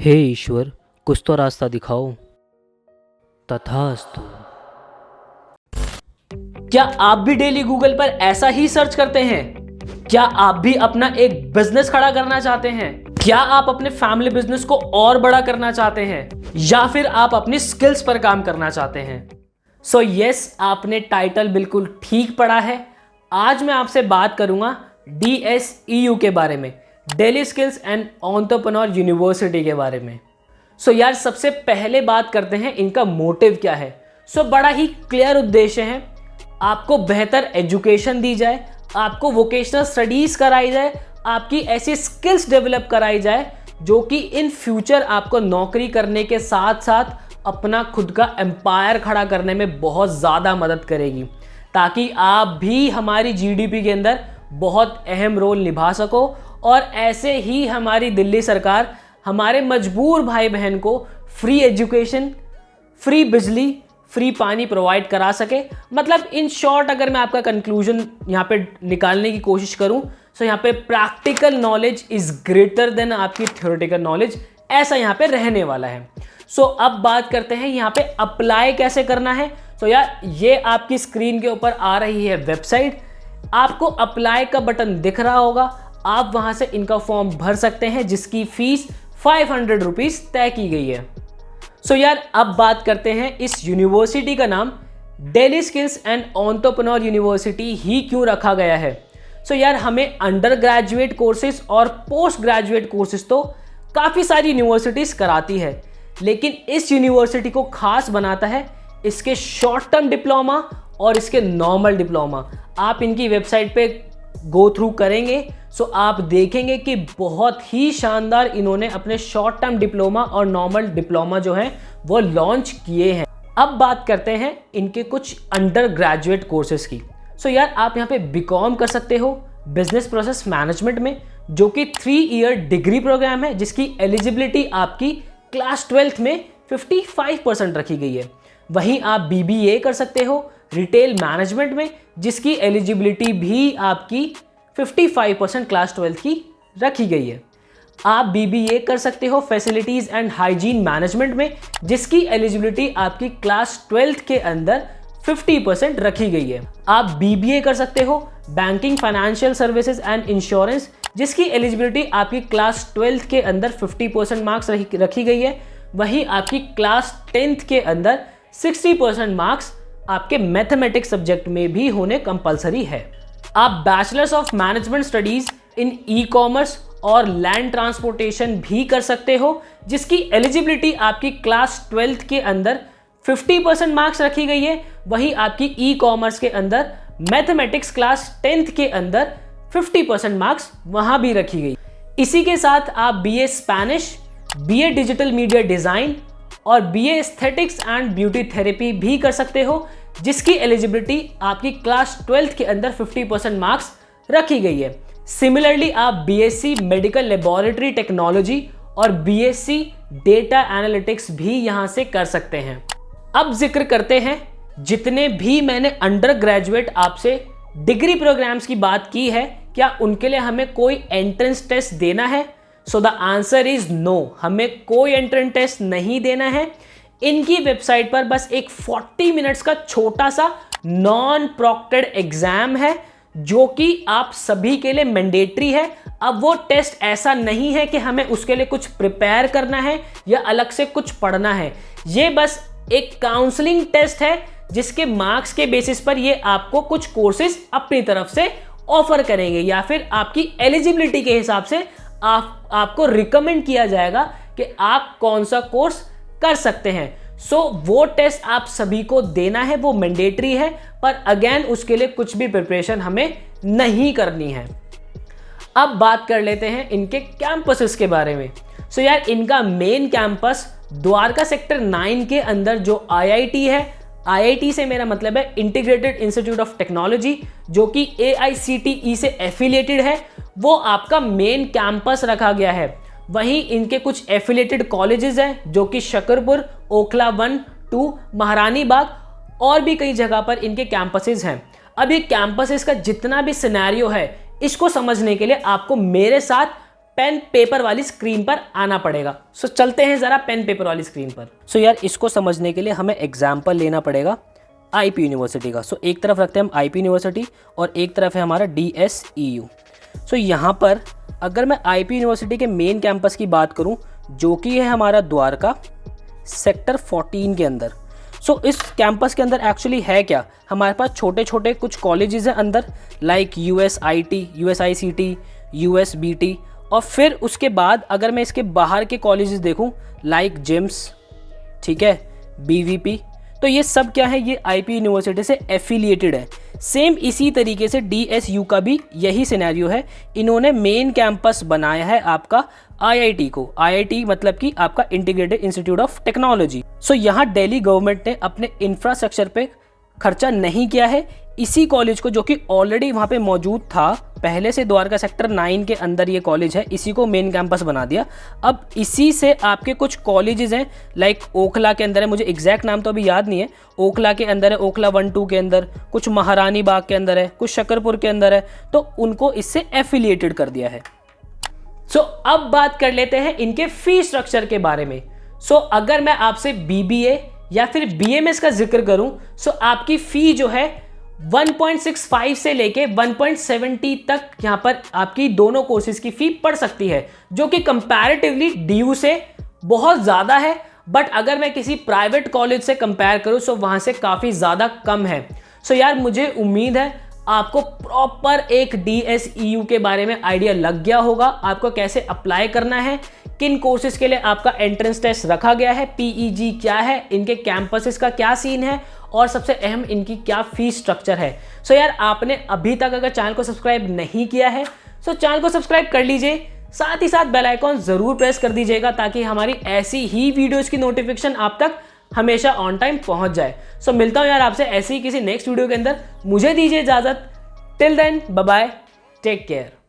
हे ईश्वर, कुछ तो रास्ता दिखाओ। तथास्तु। क्या आप भी डेली गूगल पर ऐसा ही सर्च करते हैं? क्या आप भी अपना एक बिजनेस खड़ा करना चाहते हैं? क्या आप अपने फैमिली बिजनेस को और बड़ा करना चाहते हैं, या फिर आप अपनी स्किल्स पर काम करना चाहते हैं? सो यस, आपने टाइटल बिल्कुल ठीक पढ़ा है। आज मैं आपसे बात करूंगा DSEU के बारे में, Delhi skills and entrepreneur university के बारे में। सो यार, सबसे पहले बात करते हैं इनका मोटिव क्या है। सो बड़ा ही क्लियर उद्देश्य है, आपको बेहतर एजुकेशन दी जाए, आपको वोकेशनल स्टडीज़ कराई जाए, आपकी ऐसी स्किल्स डेवलप कराई जाए जो कि इन फ्यूचर आपको नौकरी करने के साथ साथ अपना खुद का एम्पायर खड़ा करने में बहुत ज़्यादा मदद करेगी, ताकि आप भी हमारी GDP के अंदर बहुत अहम रोल निभा सको। और ऐसे ही हमारी दिल्ली सरकार हमारे मजबूर भाई बहन को फ्री एजुकेशन, फ्री बिजली, फ्री पानी प्रोवाइड करा सके। मतलब इन शॉर्ट, अगर मैं आपका कंक्लूजन यहाँ पे निकालने की कोशिश करूँ, तो यहाँ पे practical knowledge is greater than आपकी थ्योरेटिकल नॉलेज, ऐसा यहाँ पे रहने वाला है। सो अब बात करते हैं यहाँ पे अप्लाई कैसे करना है। तो यार, ये आपकी स्क्रीन के ऊपर आ रही है वेबसाइट, आपको अप्लाई का बटन दिख रहा होगा। आप वहाँ से इनका फॉर्म भर सकते हैं, जिसकी फीस 500 रुपीज़ तय की गई है। सो यार, अब बात करते हैं इस यूनिवर्सिटी का नाम Delhi skills and entrepreneur university ही क्यों रखा गया है। सो यार, हमें अंडर ग्रेजुएट कोर्सेज और पोस्ट ग्रेजुएट कोर्सेज तो काफ़ी सारी यूनिवर्सिटीज़ कराती है, लेकिन इस यूनिवर्सिटी को खास बनाता है इसके शॉर्ट टर्म डिप्लोमा और इसके नॉर्मल डिप्लोमा। आप इनकी वेबसाइट पे गो थ्रू करेंगे सो आप देखेंगे कि बहुत ही शानदार इन्होंने अपने शॉर्ट टर्म डिप्लोमा और नॉर्मल डिप्लोमा जो है वो लॉन्च किए हैं। अब बात करते हैं इनके कुछ अंडर ग्रेजुएट कोर्सेज की। सो यार, आप यहाँ पे BCom कर सकते हो बिजनेस प्रोसेस मैनेजमेंट में, जो कि 3 ईयर डिग्री प्रोग्राम है, जिसकी एलिजिबिलिटी आपकी क्लास 12th में 55% रखी गई है। वहीं आप BBA कर सकते हो रिटेल मैनेजमेंट में, जिसकी एलिजिबिलिटी भी आपकी 55% क्लास 12th की रखी गई है। आप BBA कर सकते हो फैसिलिटीज़ एंड हाइजीन मैनेजमेंट में, जिसकी एलिजिबिलिटी आपकी क्लास 12th के अंदर 50% रखी गई है। आप BBA कर सकते हो banking, financial services and insurance, जिसकी एलिजिबिलिटी आपकी क्लास 12th के अंदर 50% मार्क्स रखी गई है। वहीं आपकी क्लास 10th के अंदर 60% मार्क्स आपके मैथमेटिक्स सब्जेक्ट में भी होने कंपलसरी है। आप bachelors of management studies in ecommerce और लैंड ट्रांसपोर्टेशन भी कर सकते हो, जिसकी एलिजिबिलिटी आपकी क्लास 12th के अंदर 50% मार्क्स रखी गई है। वहीं आपकी ई-कॉमर्स के अंदर मैथमेटिक्स क्लास 10th के अंदर 50% मार्क्स वहां भी रखी गई। इसी के साथ आप BA Spanish, BA digital media design और BA aesthetics and beauty therapy भी कर सकते हो, जिसकी एलिजिबिलिटी आपकी क्लास 12th के अंदर 50% मार्क्स रखी गई है। सिमिलरली आप BSc मेडिकल लेबोरेटरी टेक्नोलॉजी और BSc डेटा एनालिटिक्स भी यहां से कर सकते हैं। अब जिक्र करते हैं जितने भी मैंने अंडर ग्रेजुएट आपसे डिग्री प्रोग्राम्स की बात की है, क्या उनके लिए हमें कोई एंट्रेंस टेस्ट देना है? So the answer is no, हमें कोई एंट्रेंस टेस्ट नहीं देना है। इनकी वेबसाइट पर बस एक 40 मिनट्स का छोटा सा नॉन प्रोक्टेड एग्जाम है, जो कि आप सभी के लिए मैंडेटरी है। अब वो टेस्ट ऐसा नहीं है कि हमें उसके लिए कुछ प्रिपेयर करना है या अलग से कुछ पढ़ना है। ये बस एक काउंसलिंग टेस्ट है, जिसके मार्क्स के बेसिस पर ये आपको कुछ कोर्सेज अपनी तरफ से ऑफर करेंगे, या फिर आपकी एलिजिबिलिटी के हिसाब से आपको रिकमेंड किया जाएगा कि आप कौन सा कोर्स कर सकते हैं। सो वो टेस्ट आप सभी को देना है, वो मैंडेटरी है, पर अगेन उसके लिए कुछ भी प्रिपरेशन हमें नहीं करनी है। अब बात कर लेते हैं इनके कैंपसेस के बारे में। सो यार, इनका मेन कैंपस द्वारका सेक्टर 9 के अंदर जो IIT है, IIT से मेरा मतलब है इंटीग्रेटेड इंस्टीट्यूट ऑफ टेक्नोलॉजी, जो कि AICTE से एफिलिएटेड है, वो आपका मेन कैंपस रखा गया है। वहीं इनके कुछ एफिलिएटेड कॉलेजेस हैं, जो कि शकरपुर, ओखला 1, 2, महारानी बाग और भी कई जगह पर इनके कैंपसेस हैं। अब ये कैंपसेस का जितना भी सिनेरियो है, इसको समझने के लिए आपको मेरे साथ पेन पेपर वाली स्क्रीन पर आना पड़ेगा। सो चलते हैं जरा पेन पेपर वाली स्क्रीन पर। सो यार इसको समझने के लिए हमें एग्जाम्पल लेना पड़ेगा आईपी यूनिवर्सिटी का। सो एक तरफ रखते हैं हम आईपी यूनिवर्सिटी और एक तरफ है हमारा DSEU। सो यहाँ पर अगर मैं आईपी यूनिवर्सिटी के मेन कैंपस की बात करूँ जो कि है हमारा द्वारका सेक्टर 14 के अंदर। सो इस कैंपस के अंदर एक्चुअली है क्या, हमारे पास छोटे छोटे कुछ कॉलेजेस हैं अंदर, लाइक USIT, USICT, USBT, और फिर उसके बाद अगर मैं इसके बाहर के कॉलेजेस देखूं लाइक जिम्स, ठीक है, BVP, तो ये सब क्या है, ये आईपी यूनिवर्सिटी से एफिलिएटेड है। सेम इसी तरीके से DSU का भी यही सिनेरियो है। इन्होंने मेन कैंपस बनाया है आपका IIT को। IIT मतलब कि आपका इंटीग्रेटेड इंस्टीट्यूट ऑफ टेक्नोलॉजी। सो यहाँ दिल्ली गवर्नमेंट ने अपने इंफ्रास्ट्रक्चर पे खर्चा नहीं किया है। इसी कॉलेज को जो कि ऑलरेडी वहाँ पे मौजूद था पहले से, द्वारका सेक्टर 9 के अंदर ये कॉलेज है, इसी को मेन कैंपस बना दिया। अब इसी से आपके कुछ कॉलेजेस हैं, लाइक ओखला के अंदर है, मुझे एग्जैक्ट नाम तो अभी याद नहीं है, ओखला के अंदर है, ओखला 1-2 के अंदर, कुछ महारानी बाग के अंदर है, कुछ शकरपुर के अंदर है, तो उनको इससे एफिलिएटेड कर दिया है। सो अब बात कर लेते हैं इनके फी स्ट्रक्चर के बारे में। सो अगर मैं आपसे BBA या फिर BMS का जिक्र करूं, सो आपकी फी जो है 1.65 से लेके 1.70 तक यहाँ पर आपकी दोनों कोर्सेज की फी पड़ सकती है, जो कि कंपैरेटिवली DU से बहुत ज़्यादा है। बट अगर मैं किसी प्राइवेट कॉलेज से कंपेयर करूँ सो वहाँ से काफ़ी ज़्यादा कम है। सो यार मुझे उम्मीद है आपको प्रॉपर एक DSEU के बारे में आइडिया लग गया होगा, आपको कैसे अप्लाई करना है, किन कोर्सेज के लिए आपका एंट्रेंस टेस्ट रखा गया है, PEG क्या है, इनके कैंपसेस का क्या सीन है, और सबसे अहम इनकी क्या फीस स्ट्रक्चर है। सो यार आपने अभी तक अगर चैनल को सब्सक्राइब नहीं किया है सो चैनल को सब्सक्राइब कर लीजिए, साथ ही साथ बेल आइकॉन ज़रूर प्रेस कर दीजिएगा ताकि हमारी ऐसी ही वीडियोज़ की नोटिफिकेशन आप तक हमेशा ऑन टाइम पहुंच जाए। सो मिलता हूं यार आपसे ऐसे ही किसी नेक्स्ट वीडियो के अंदर। मुझे दीजिए इजाज़त। Till then bye bye, take care.